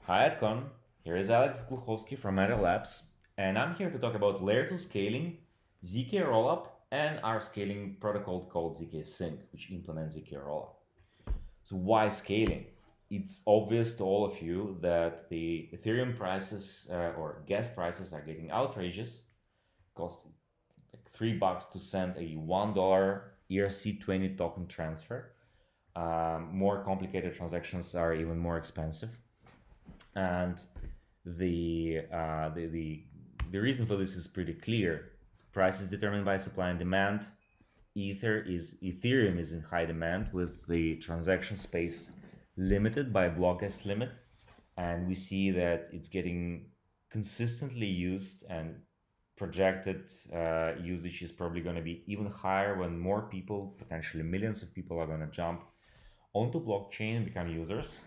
Hi Adcon, here is Alex Gluchowski from Meta Labs, and I'm here to talk about layer 2 scaling, ZK rollup, and our scaling protocol called ZKsync, which implements ZK rollup. So why scaling? It's obvious to all of you that the Ethereum prices or gas prices are getting outrageous. Cost like $3 to send a $1 ERC20 token transfer. More complicated transactions are even more expensive, and the reason for this is pretty clear. Price is determined by supply and demand. Ethereum is in high demand with the transaction space limited by block gas limit, and we see that it's getting consistently used, and projected usage is probably going to be even higher when more people, potentially millions of people, are going to jump onto blockchain and become users.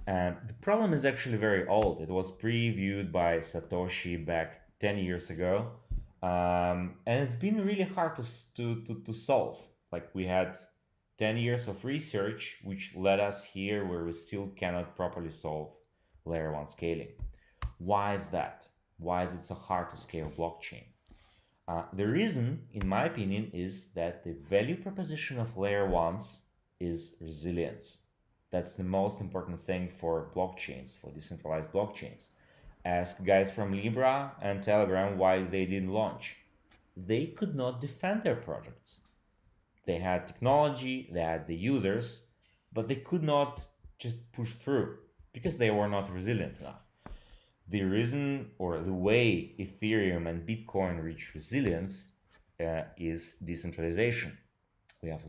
And the problem is actually very old. It was previewed by Satoshi back 10 years ago. And it's been really hard to solve. Like, we had 10 years of research, which led us here where we still cannot properly solve layer 1 scaling. Why is that? Why is it so hard to scale blockchain? The reason, in my opinion, is that the value proposition of layer 1s is resilience. That's the most important thing for blockchains, for decentralized blockchains. Ask guys from Libra and Telegram why they didn't launch. They could not defend their projects. They had technology, they had the users, but they could not just push through because they were not resilient enough. The reason, or the way Ethereum and Bitcoin reach resilience is decentralization. We have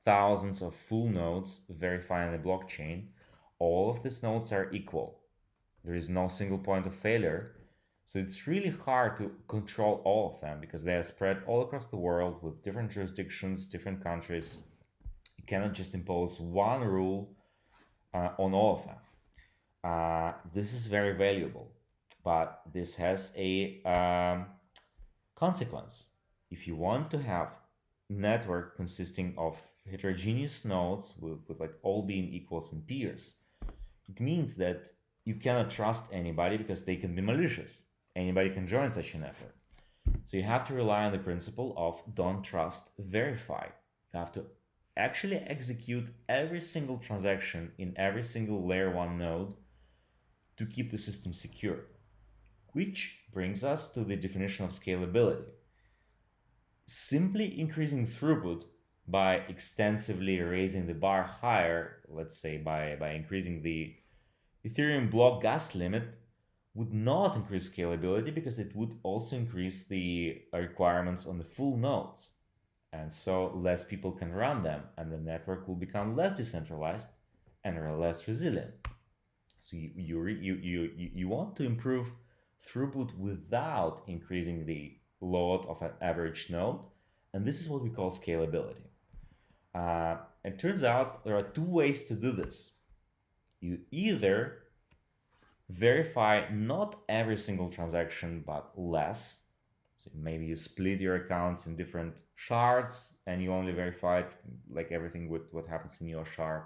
thousands of full nodes verifying the blockchain. All of these nodes are equal. There is no single point of failure. So it's really hard to control all of them because they are spread all across the world with different jurisdictions, different countries. You cannot just impose one rule on all of them. This is very valuable, but this has a consequence. If you want to have network consisting of heterogeneous nodes with like all being equals and peers, it means that you cannot trust anybody because they can be malicious. Anybody can join such a network. So you have to rely on the principle of don't trust, verify. You have to actually execute every single transaction in every single layer 1 node to keep the system secure. Which brings us to the definition of scalability. Simply increasing throughput by extensively raising the bar higher, let's say by increasing the Ethereum block gas limit, would not increase scalability because it would also increase the requirements on the full nodes. And so less people can run them, and the network will become less decentralized and less resilient. So you want to improve throughput without increasing the load of an average node, and this is what we call scalability. It turns out there are two ways to do this. You either verify not every single transaction but less. So maybe you split your accounts in different shards and you only verify like everything with what happens in your shard.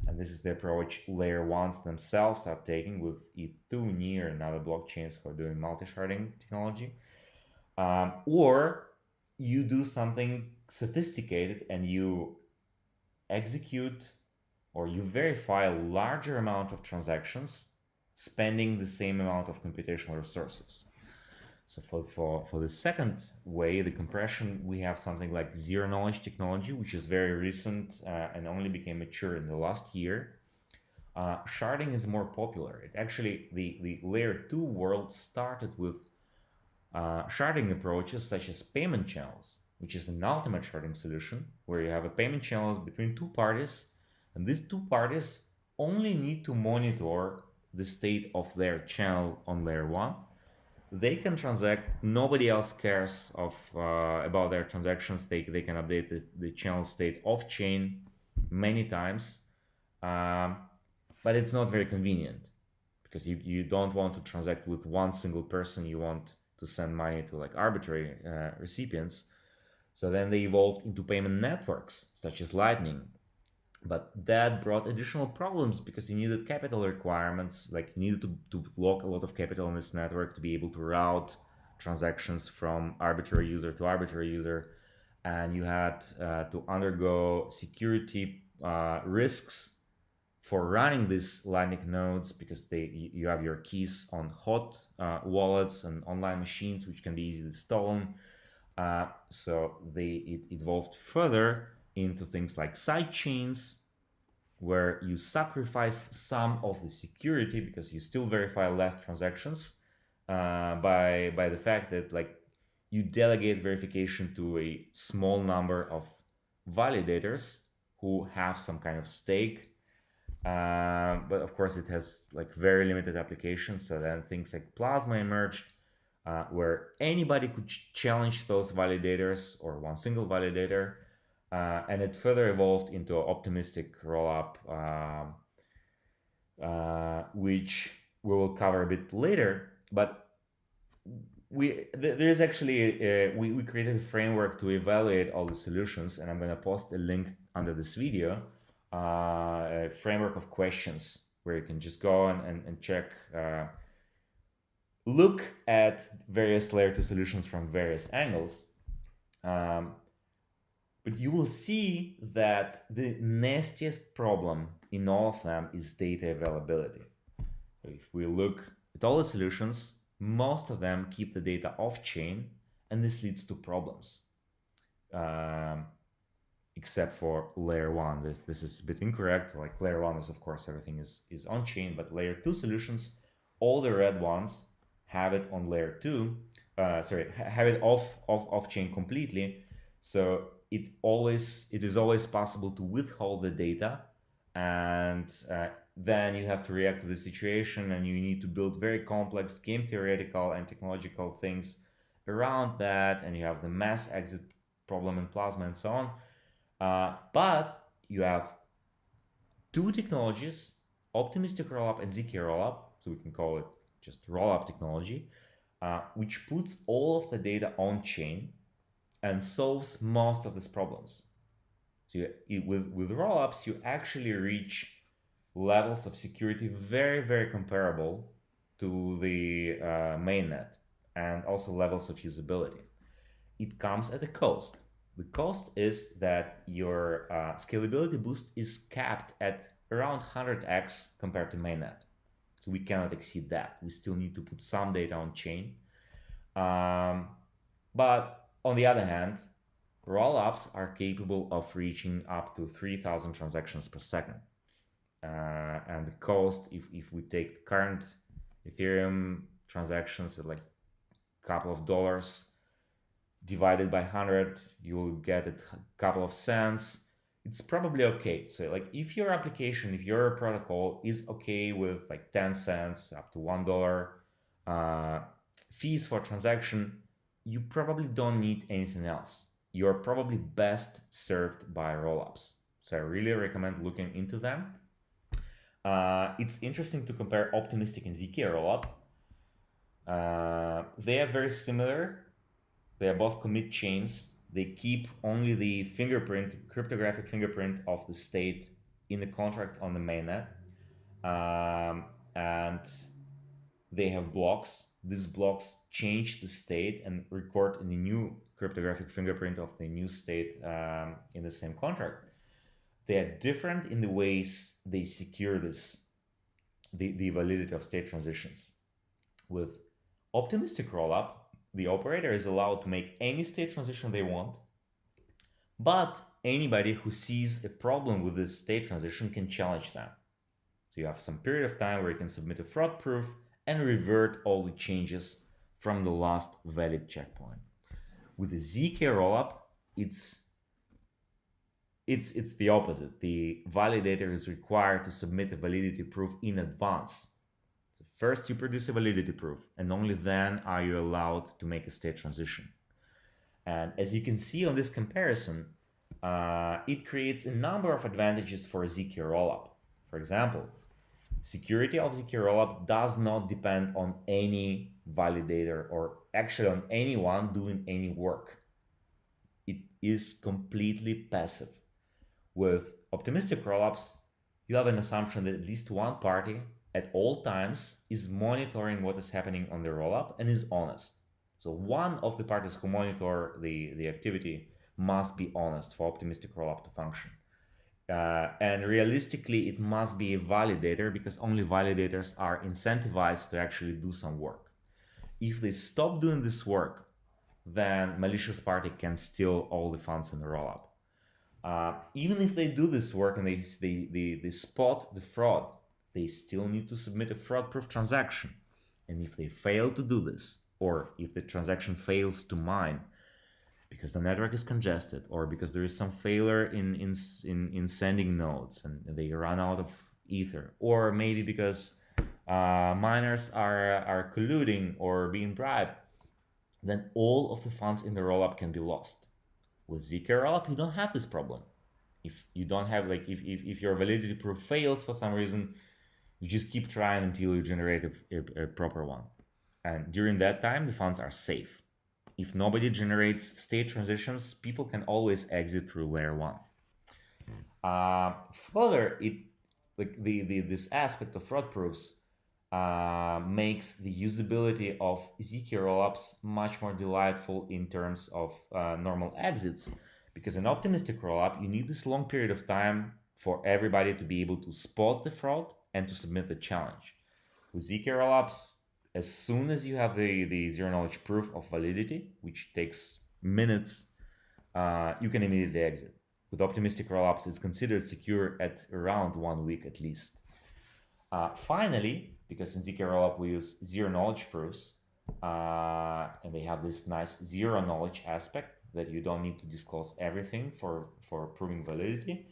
And this is the approach layer 1s themselves are taking with ETH2, Near, and other blockchains who are doing multi-sharding technology. Or you do something sophisticated and you execute or you verify a larger amount of transactions spending the same amount of computational resources. So for the second way, the compression, we have something like zero knowledge technology, which is very recent and only became mature in the last year. Sharding is more popular. It actually, the layer 2 world started with sharding approaches such as payment channels, which is an ultimate sharding solution where you have a payment channel between two parties, and these two parties only need to monitor the state of their channel on layer 1. They can transact, nobody else cares about their transactions. They can update the channel state off chain many times, but it's not very convenient because you don't want to transact with one single person. You want to send money to like arbitrary recipients. So then they evolved into payment networks such as Lightning. But that brought additional problems because you needed capital requirements, like you needed to lock a lot of capital in this network to be able to route transactions from arbitrary user to arbitrary user. And you had to undergo security risks for running these Lightning nodes because you have your keys on hot wallets and online machines, which can be easily stolen. So it evolved further into things like side chains, where you sacrifice some of the security because you still verify less transactions by the fact that like you delegate verification to a small number of validators who have some kind of stake. But of course, it has like very limited applications. So then things like Plasma emerged, where anybody could challenge those validators or one single validator. And it further evolved into an optimistic rollup, which we will cover a bit later. But there's actually we created a framework to evaluate all the solutions, and I'm going to post a link under this video, a framework of questions where you can just go and check, look at various layer 2 solutions from various angles. But you will see that the nastiest problem in all of them is data availability. So if we look at all the solutions, most of them keep the data off-chain, and this leads to problems. Except for layer 1. This is a bit incorrect. Like layer 1 is, of course, everything is on-chain, but layer 2 solutions, all the red ones have it on layer 2, have it off-chain completely. So it is always possible to withhold the data, and then you have to react to the situation, and you need to build very complex game theoretical and technological things around that, and you have the mass exit problem in Plasma and so on. But you have two technologies, optimistic rollup and ZK rollup, so we can call it just rollup technology, which puts all of the data on chain and solves most of these problems. So with rollups, you actually reach levels of security very, very comparable to the mainnet, and also levels of usability. It comes at a cost. The cost is that your scalability boost is capped at around 100x compared to mainnet. So we cannot exceed that. We still need to put some data on chain. But on the other hand, rollups are capable of reaching up to 3,000 transactions per second. And the cost, if we take the current Ethereum transactions at like a couple of dollars, divided by 100, you will get a couple of cents. It's probably okay. So like if your application, if your protocol is okay with like 10 cents up to $1 fees for transaction, you probably don't need anything else. You're probably best served by rollups. So I really recommend looking into them. It's interesting to compare optimistic and ZK rollup. They are very similar. They are both commit chains. They keep only the fingerprint, cryptographic fingerprint of the state in the contract on the mainnet. And they have blocks. These blocks change the state and record in the new cryptographic fingerprint of the new state in the same contract. They are different in the ways they secure the validity of state transitions. With optimistic rollup, the operator is allowed to make any state transition they want, but anybody who sees a problem with this state transition can challenge them. So you have some period of time where you can submit a fraud proof and revert all the changes from the last valid checkpoint. With the ZK rollup, it's the opposite. The validator is required to submit a validity proof in advance. So first you produce a validity proof, and only then are you allowed to make a state transition. And as you can see on this comparison, it creates a number of advantages for a ZK rollup. For example, security of ZK rollup does not depend on any validator or actually on anyone doing any work. It is completely passive with optimistic rollups, you have an assumption that at least one party at all times is monitoring what is happening on the rollup and is honest. So one of the parties who monitor the activity must be honest for optimistic rollup to function. And realistically, it must be a validator because only validators are incentivized to actually do some work. If they stop doing this work, then malicious party can steal all the funds in the rollup. Even if they do this work and they spot the fraud, they still need to submit a fraud-proof transaction. And if they fail to do this, or if the transaction fails to mine because the network is congested, or because there is some failure in sending nodes and they run out of ether, or maybe because miners are colluding or being bribed, then all of the funds in the rollup can be lost. With ZK rollup, you don't have this problem. If you don't have, like, if your validity proof fails for some reason, you just keep trying until you generate a proper one. And during that time, the funds are safe. If nobody generates state transitions, people can always exit through layer 1. Further, this aspect of fraud proofs makes the usability of ZK rollups much more delightful in terms of normal exits, because in optimistic rollup, you need this long period of time for everybody to be able to spot the fraud and to submit the challenge. With ZK rollups, as soon as you have the zero knowledge proof of validity, which takes minutes, you can immediately exit. With optimistic rollups, it's considered secure at around 1 week at least. Finally, because in ZK rollup we use zero knowledge proofs, and they have this nice zero knowledge aspect that you don't need to disclose everything for proving validity,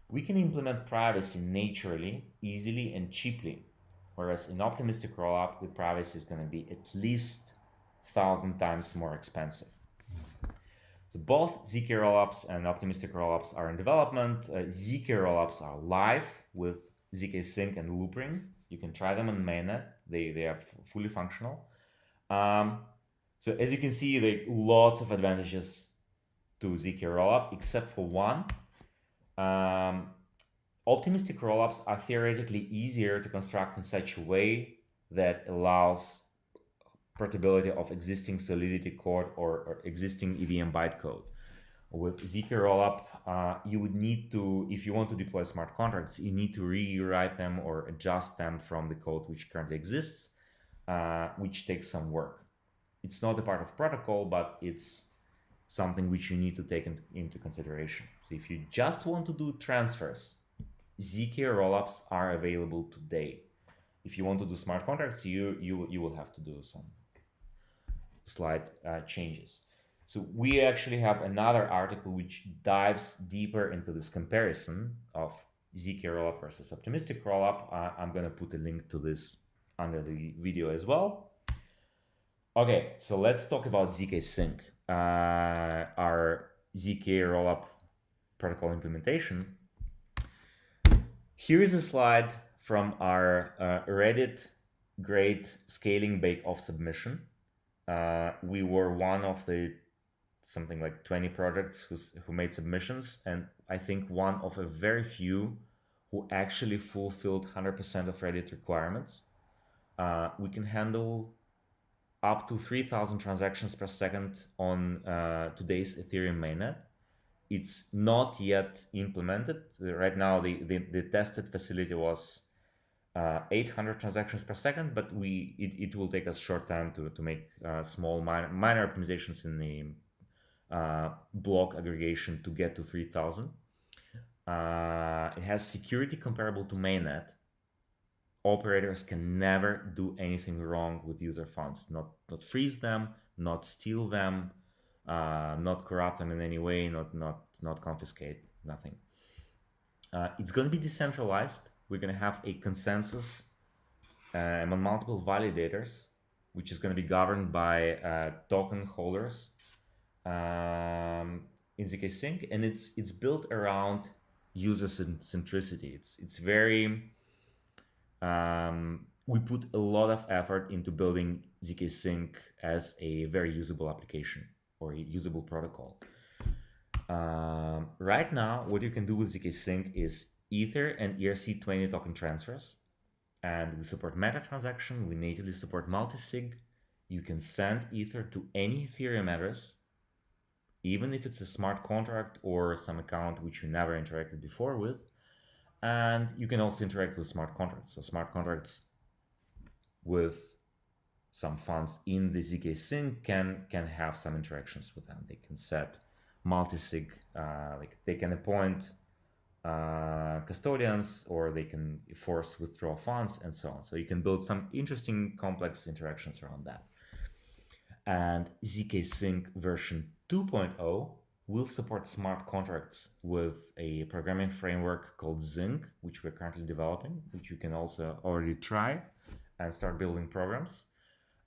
we can implement privacy naturally, easily, and cheaply. Whereas in optimistic rollup, the privacy is going to be at least 1,000 times more expensive. So both ZK rollups and optimistic rollups are in development. ZK rollups are live with ZKsync and loopring. You can try them on mainnet. They are fully functional. So as you can see, there are lots of advantages to ZK rollup, except for one. Optimistic rollups are theoretically easier to construct in such a way that allows portability of existing Solidity code or existing EVM bytecode. With ZK rollup, you would need to, if you want to deploy smart contracts, you need to rewrite them or adjust them from the code which currently exists, which takes some work. It's not a part of protocol, but it's something which you need to take into consideration. So if you just want to do transfers, ZK rollups are available today. If you want to do smart contracts, you will have to do some slight changes. So we actually have another article which dives deeper into this comparison of ZK rollup versus optimistic rollup. I'm going to put a link to this under the video as well. Okay, so let's talk about ZKsync, our ZK rollup protocol implementation. Here is a slide from our Reddit great scaling bake-off submission. We were one of the something like 20 projects who made submissions, and I think one of a very few who actually fulfilled 100% of Reddit requirements. We can handle up to 3,000 transactions per second on today's Ethereum mainnet. It's not yet implemented. Right now, the tested facility was 800 transactions per second, but it will take us short time to make small minor optimizations in the block aggregation to get to 3,000. It has security comparable to mainnet. Operators can never do anything wrong with user funds, not freeze them, not steal them, not corrupt them in any way, not confiscate, nothing. It's going to be decentralized. We're going to have a consensus among multiple validators, which is going to be governed by token holders in ZKsync, and it's built around user centricity. It's very we put a lot of effort into building ZKsync as a very usable application or a usable protocol. Right now, what you can do with ZKsync is Ether and ERC20 token transfers. And we support meta transaction. We natively support multisig. You can send Ether to any Ethereum address, even if it's a smart contract or some account which you never interacted before with. And you can also interact with smart contracts. So smart contracts with some funds in the ZKsync can have some interactions with them. They can set multisig, like they can appoint custodians, or they can force withdraw funds and so on. So you can build some interesting complex interactions around that. And ZKsync version 2.0 will support smart contracts with a programming framework called Zinc, which we're currently developing, which you can also already try and start building programs.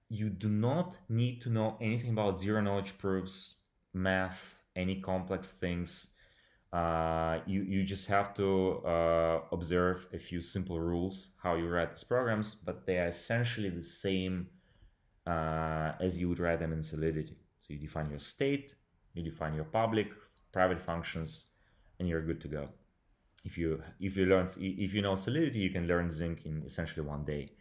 You do not need to know anything about zero knowledge proofs, math, any complex things. You just have to observe a few simple rules how you write these programs, but they are essentially the same as you would write them in Solidity. So you define your state, you define your public, private functions, and you're good to go. If you know Solidity, you can learn Zinc in essentially one day.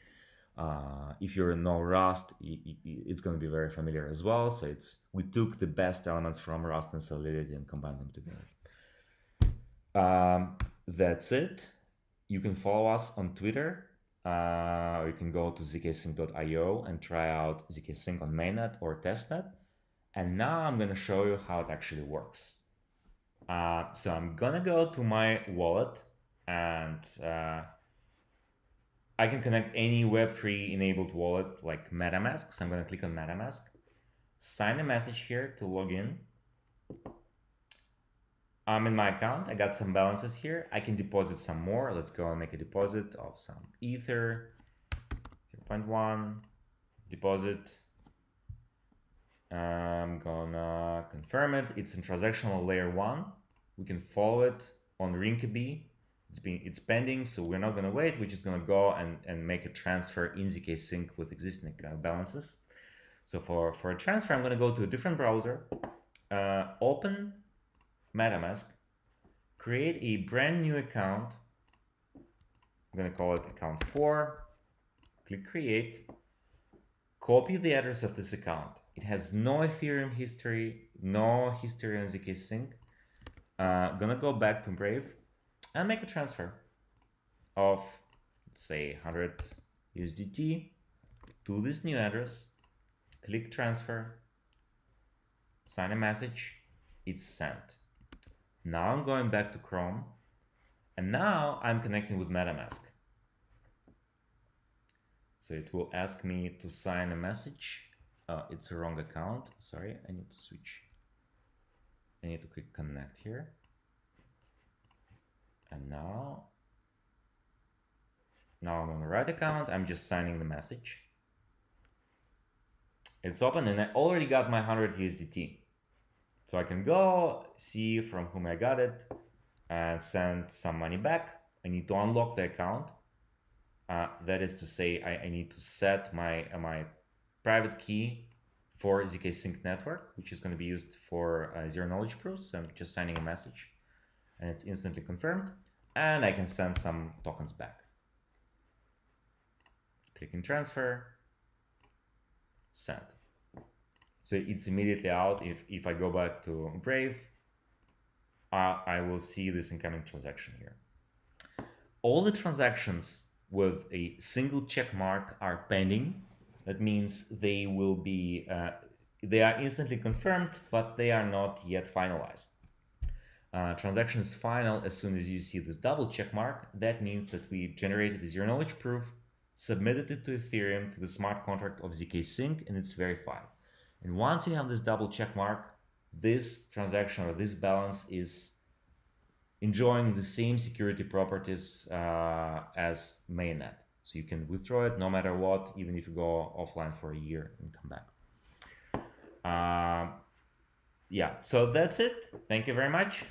If you know Rust, it's going to be very familiar as well. So we took the best elements from Rust and Solidity and combined them together. That's it. You can follow us on Twitter. You can go to zksync.io and try out ZKsync on mainnet or testnet. And now I'm going to show you how it actually works. So I'm going to go to my wallet, and I can connect any Web3 enabled wallet like MetaMask. So I'm going to click on MetaMask, sign a message here to log in. I'm in my account. I got some balances here. I can deposit some more. Let's go and make a deposit of some Ether. 0.1 deposit. I'm gonna confirm it. It's in transactional layer 1. We can follow it on Rinkeby. It's pending, so we're not gonna wait. We're just gonna go and make a transfer in ZKsync with existing balances. So for a transfer, I'm gonna go to a different browser, open MetaMask, create a brand new account. I'm going to call it account 4, click create, copy the address of this account. It has no Ethereum history, no history on ZKsync. I'm going to go back to Brave and make a transfer of, let's say, 100 USDT to this new address, click transfer, sign a message, it's sent. Now I'm going back to Chrome, and now I'm connecting with MetaMask. So it will ask me to sign a message. It's a wrong account. Sorry, I need to switch. I need to click connect here. And now I'm on the right account. I'm just signing the message. It's open, and I already got my 100 USDT. So I can go see from whom I got it and send some money back. I need to unlock the account. That is to say, I need to set my private key for ZKsync network, which is going to be used for zero knowledge proofs. So I'm just signing a message, and it's instantly confirmed. And I can send some tokens back. Clicking transfer, send. So it's immediately out. If I go back to Brave, I will see this incoming transaction here. All the transactions with a single check mark are pending. That means they will be, they are instantly confirmed, but they are not yet finalized. Transaction is final as soon as you see this double check mark. That means that we generated a zero knowledge proof, submitted it to Ethereum, to the smart contract of ZKsync, and it's verified. And once you have this double check mark, this transaction or this balance is enjoying the same security properties as mainnet. So you can withdraw it no matter what, even if you go offline for a year and come back. Yeah, so that's it. Thank you very much.